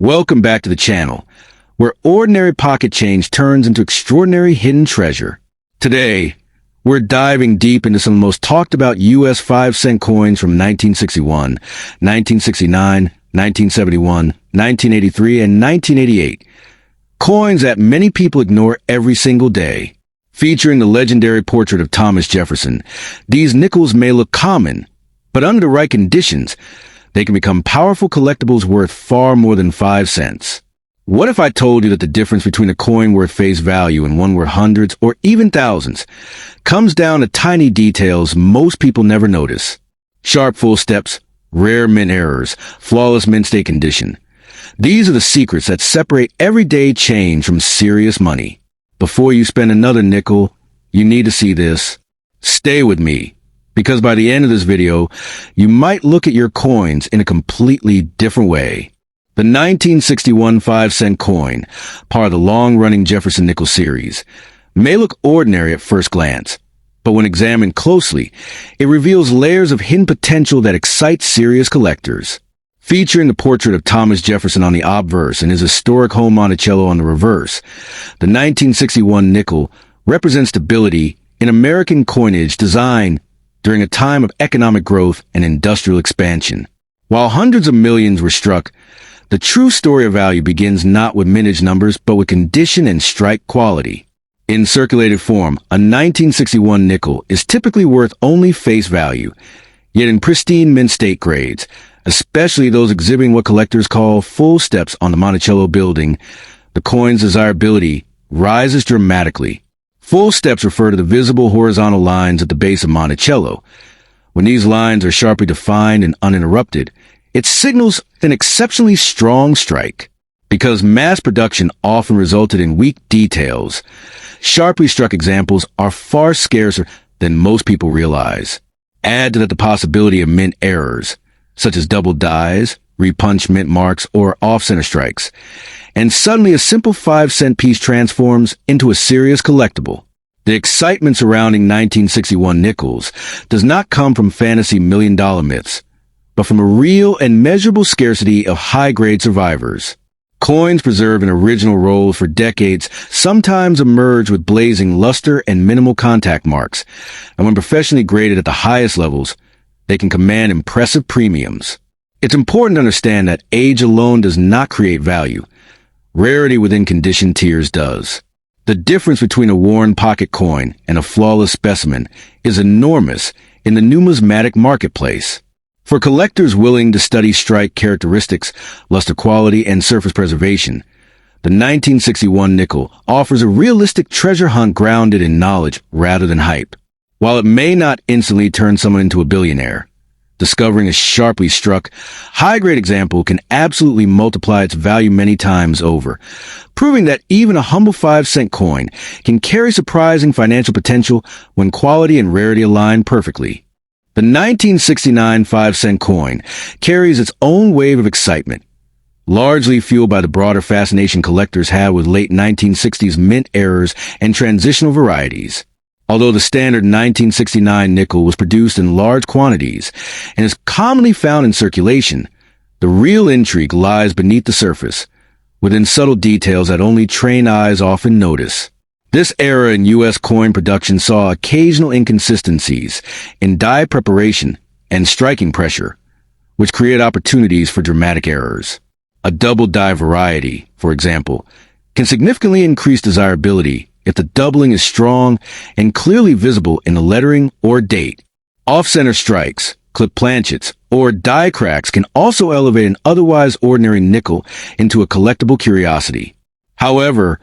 Welcome back to the channel, where ordinary pocket change turns into extraordinary hidden treasure. Today, we're diving deep into some of the most talked about U.S. 5-cent coins from 1961, 1969, 1971, 1983, and 1988. Coins that many people ignore every single day. Featuring the legendary portrait of Thomas Jefferson, these nickels may look common, but under the right conditions, they can become powerful collectibles worth far more than 5 cents. What if I told you that the difference between a coin worth face value and one worth hundreds or even thousands comes down to tiny details most people never notice? Sharp full steps, rare mint errors, flawless mint state condition. These are the secrets that separate everyday change from serious money. Before you spend another nickel, you need to see this. Stay with me, because by the end of this video, you might look at your coins in a completely different way. The 1961 5-cent coin, part of the long-running Jefferson nickel series, may look ordinary at first glance, but when examined closely, it reveals layers of hidden potential that excite serious collectors. Featuring the portrait of Thomas Jefferson on the obverse and his historic home Monticello on the reverse, the 1961 nickel represents stability in American coinage designed during a time of economic growth and industrial expansion. While hundreds of millions were struck, the true story of value begins not with mintage numbers, but with condition and strike quality. In circulated form, a 1961 nickel is typically worth only face value, yet in pristine mint state grades, especially those exhibiting what collectors call full steps on the Monticello building, the coin's desirability rises dramatically. Full steps refer to the visible horizontal lines at the base of Monticello. When these lines are sharply defined and uninterrupted, it signals an exceptionally strong strike. Because mass production often resulted in weak details, sharply struck examples are far scarcer than most people realize. Add to that the possibility of mint errors, such as double dies, repunch mint marks, or off-center strikes, and suddenly a simple 5-cent piece transforms into a serious collectible. The excitement surrounding 1961 nickels does not come from fantasy million-dollar myths, but from a real and measurable scarcity of high-grade survivors. Coins preserved in original rolls for decades sometimes emerge with blazing luster and minimal contact marks, and when professionally graded at the highest levels, they can command impressive premiums. It's important to understand that age alone does not create value. Rarity within condition tiers does. The difference between a worn pocket coin and a flawless specimen is enormous in the numismatic marketplace. For collectors willing to study strike characteristics, luster quality, and surface preservation, the 1961 nickel offers a realistic treasure hunt grounded in knowledge rather than hype. While it may not instantly turn someone into a billionaire, discovering a sharply struck, high-grade example can absolutely multiply its value many times over, proving that even a humble 5-cent coin can carry surprising financial potential when quality and rarity align perfectly. The 1969 5-cent coin carries its own wave of excitement, largely fueled by the broader fascination collectors have with late 1960s mint errors and transitional varieties. Although the standard 1969 nickel was produced in large quantities and is commonly found in circulation, the real intrigue lies beneath the surface, within subtle details that only trained eyes often notice. This era in U.S. coin production saw occasional inconsistencies in die preparation and striking pressure, which create opportunities for dramatic errors. A double die variety, for example, can significantly increase desirability if the doubling is strong and clearly visible in the lettering or date. Off-center strikes, clip planchets, or die cracks can also elevate an otherwise ordinary nickel into a collectible curiosity. However,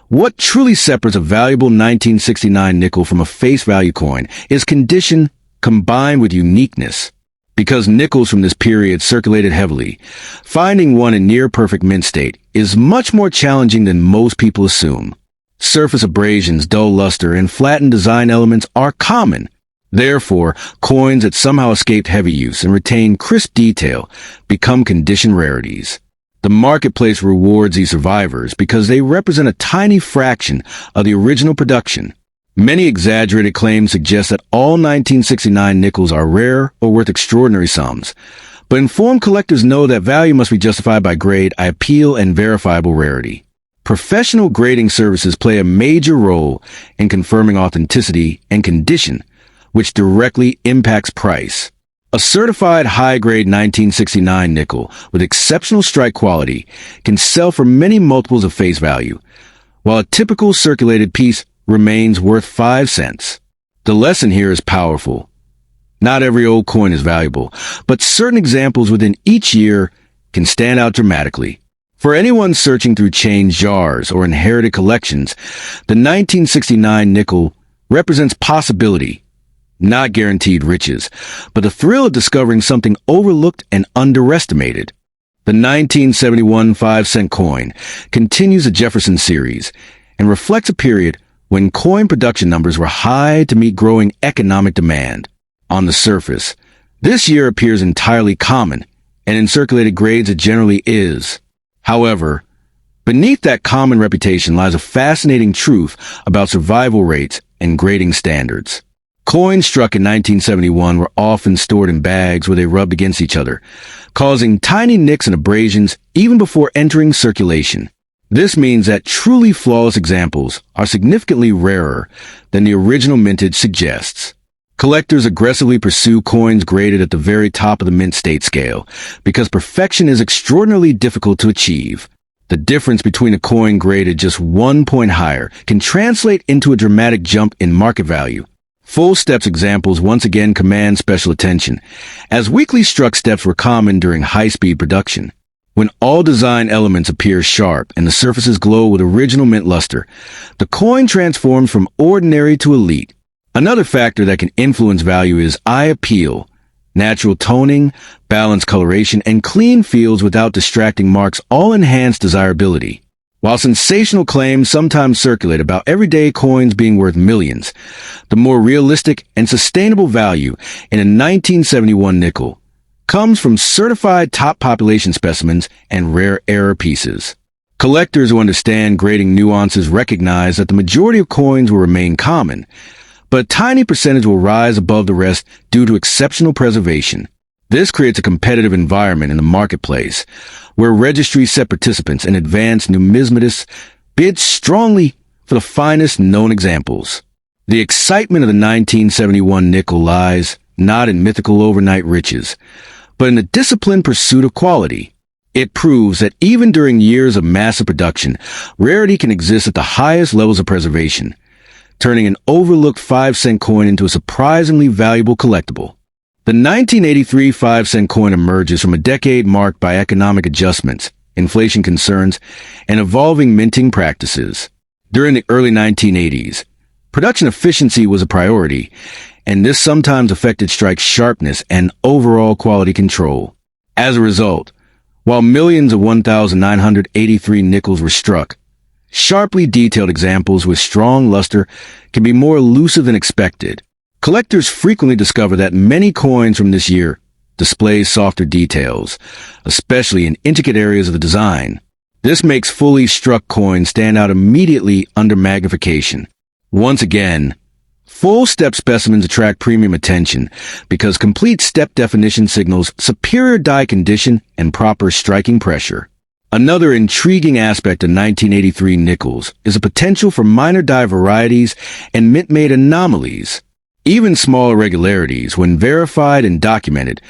what truly separates a valuable 1969 nickel from a face value coin is condition combined with uniqueness. Because nickels from this period circulated heavily, finding one in near-perfect mint state is much more challenging than most people assume. Surface abrasions, dull luster, and flattened design elements are common. Therefore, coins that somehow escaped heavy use and retain crisp detail become condition rarities. The marketplace rewards these survivors because they represent a tiny fraction of the original production. Many exaggerated claims suggest that all 1969 nickels are rare or worth extraordinary sums, But informed collectors know that value must be justified by grade, appeal, and verifiable rarity. Professional grading services play a major role in confirming authenticity and condition, which directly impacts price. A certified high-grade 1969 nickel with exceptional strike quality can sell for many multiples of face value, while a typical circulated piece remains worth 5 cents. The lesson here is powerful. Not every old coin is valuable, but certain examples within each year can stand out dramatically. For anyone searching through changed jars or inherited collections, the 1969 nickel represents possibility, not guaranteed riches, but the thrill of discovering something overlooked and underestimated. The 1971 5-cent coin continues the Jefferson series and reflects a period when coin production numbers were high to meet growing economic demand. On the surface, this year appears entirely common, and in circulated grades it generally is. However, beneath that common reputation lies a fascinating truth about survival rates and grading standards. Coins struck in 1971 were often stored in bags where they rubbed against each other, causing tiny nicks and abrasions even before entering circulation. This means that truly flawless examples are significantly rarer than the original mintage suggests. Collectors aggressively pursue coins graded at the very top of the mint state scale because perfection is extraordinarily difficult to achieve. The difference between a coin graded just 1 point higher can translate into a dramatic jump in market value. Full steps examples once again command special attention, as weakly struck steps were common during high-speed production. When all design elements appear sharp and the surfaces glow with original mint luster, the coin transforms from ordinary to elite. Another factor that can influence value is eye appeal. Natural toning, balanced coloration, and clean fields without distracting marks all enhance desirability. While sensational claims sometimes circulate about everyday coins being worth millions, the more realistic and sustainable value in a 1971 nickel comes from certified top population specimens and rare error pieces. Collectors who understand grading nuances recognize that the majority of coins will remain common, but a tiny percentage will rise above the rest due to exceptional preservation. This creates a competitive environment in the marketplace, where registry set participants and advanced numismatists bid strongly for the finest known examples. The excitement of the 1971 nickel lies not in mythical overnight riches, but in the disciplined pursuit of quality. It proves that even during years of massive production, rarity can exist at the highest levels of preservation, turning an overlooked 5-cent coin into a surprisingly valuable collectible. The 1983 5-cent coin emerges from a decade marked by economic adjustments, inflation concerns, and evolving minting practices. During the early 1980s, production efficiency was a priority, and this sometimes affected strike sharpness and overall quality control. As a result, while millions of 1,983 nickels were struck, sharply detailed examples with strong luster can be more elusive than expected. Collectors frequently discover that many coins from this year display softer details, especially in intricate areas of the design. This makes fully struck coins stand out immediately under magnification. Once again, full step specimens attract premium attention because complete step definition signals superior die condition and proper striking pressure. Another intriguing aspect of 1983 nickels is the potential for minor die varieties and mint-made anomalies. Even small irregularities, when verified and documented,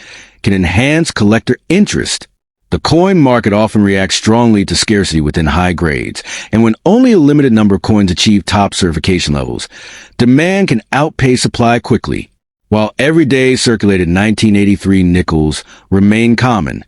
can enhance collector interest. The coin market often reacts strongly to scarcity within high grades, and when only a limited number of coins achieve top certification levels, demand can outpace supply quickly. While everyday circulated 1983 nickels remain common,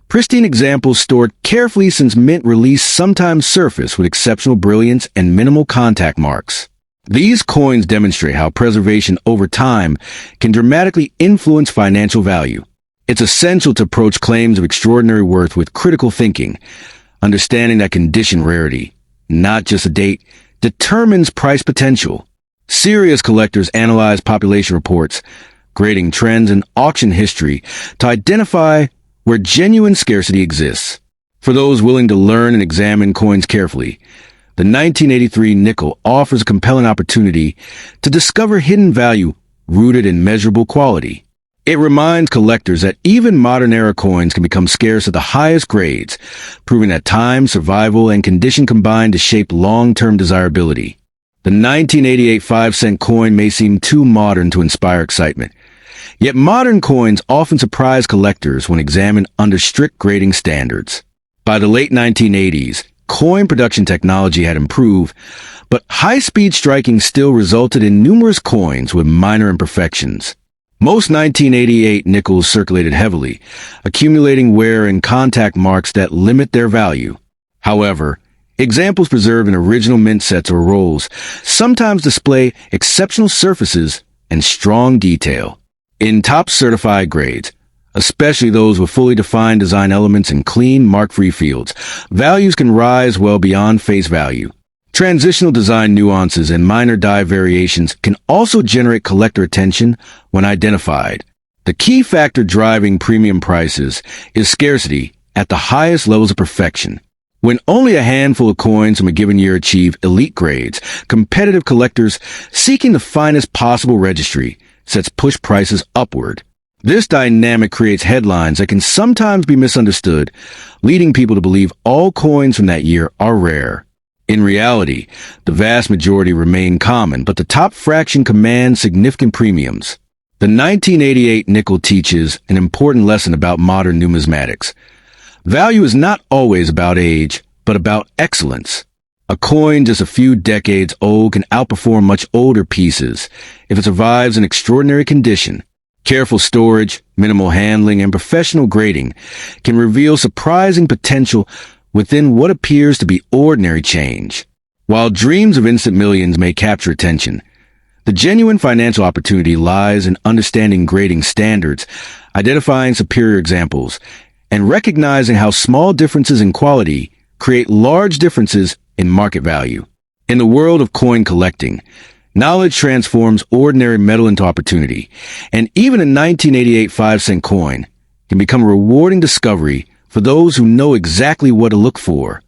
pristine examples stored carefully since mint release sometimes surface with exceptional brilliance and minimal contact marks. These coins demonstrate how preservation over time can dramatically influence financial value. It's essential to approach claims of extraordinary worth with critical thinking, understanding that condition rarity, not just a date, determines price potential. Serious collectors analyze population reports, grading trends, and auction history to identify where genuine scarcity exists. For those willing to learn and examine coins carefully, the 1983 nickel offers a compelling opportunity to discover hidden value rooted in measurable quality. It reminds collectors that even modern-era coins can become scarce at the highest grades, proving that time, survival, and condition combine to shape long-term desirability. The 1988 5-cent coin may seem too modern to inspire excitement, yet modern coins often surprise collectors when examined under strict grading standards. By the late 1980s, coin production technology had improved, but high-speed striking still resulted in numerous coins with minor imperfections. Most 1988 nickels circulated heavily, accumulating wear and contact marks that limit their value. However, examples preserved in original mint sets or rolls sometimes display exceptional surfaces and strong detail. In top certified grades, especially those with fully defined design elements and clean, mark-free fields, values can rise well beyond face value. Transitional design nuances and minor die variations can also generate collector attention when identified. The key factor driving premium prices is scarcity at the highest levels of perfection. When only a handful of coins from a given year achieve elite grades, competitive collectors seeking the finest possible registry sets push prices upward. This dynamic creates headlines that can sometimes be misunderstood, leading people to believe all coins from that year are rare. In reality, the vast majority remain common, but the top fraction commands significant premiums. The 1988 nickel teaches an important lesson about modern numismatics. Value is not always about age, but about excellence. A coin just a few decades old can outperform much older pieces if it survives in extraordinary condition. Careful storage, minimal handling, and professional grading can reveal surprising potential within what appears to be ordinary change. While dreams of instant millions may capture attention, the genuine financial opportunity lies in understanding grading standards, identifying superior examples, and recognizing how small differences in quality create large differences in market value. In the world of coin collecting, knowledge transforms ordinary metal into opportunity, and even a 1988 5-cent coin can become a rewarding discovery for those who know exactly what to look for.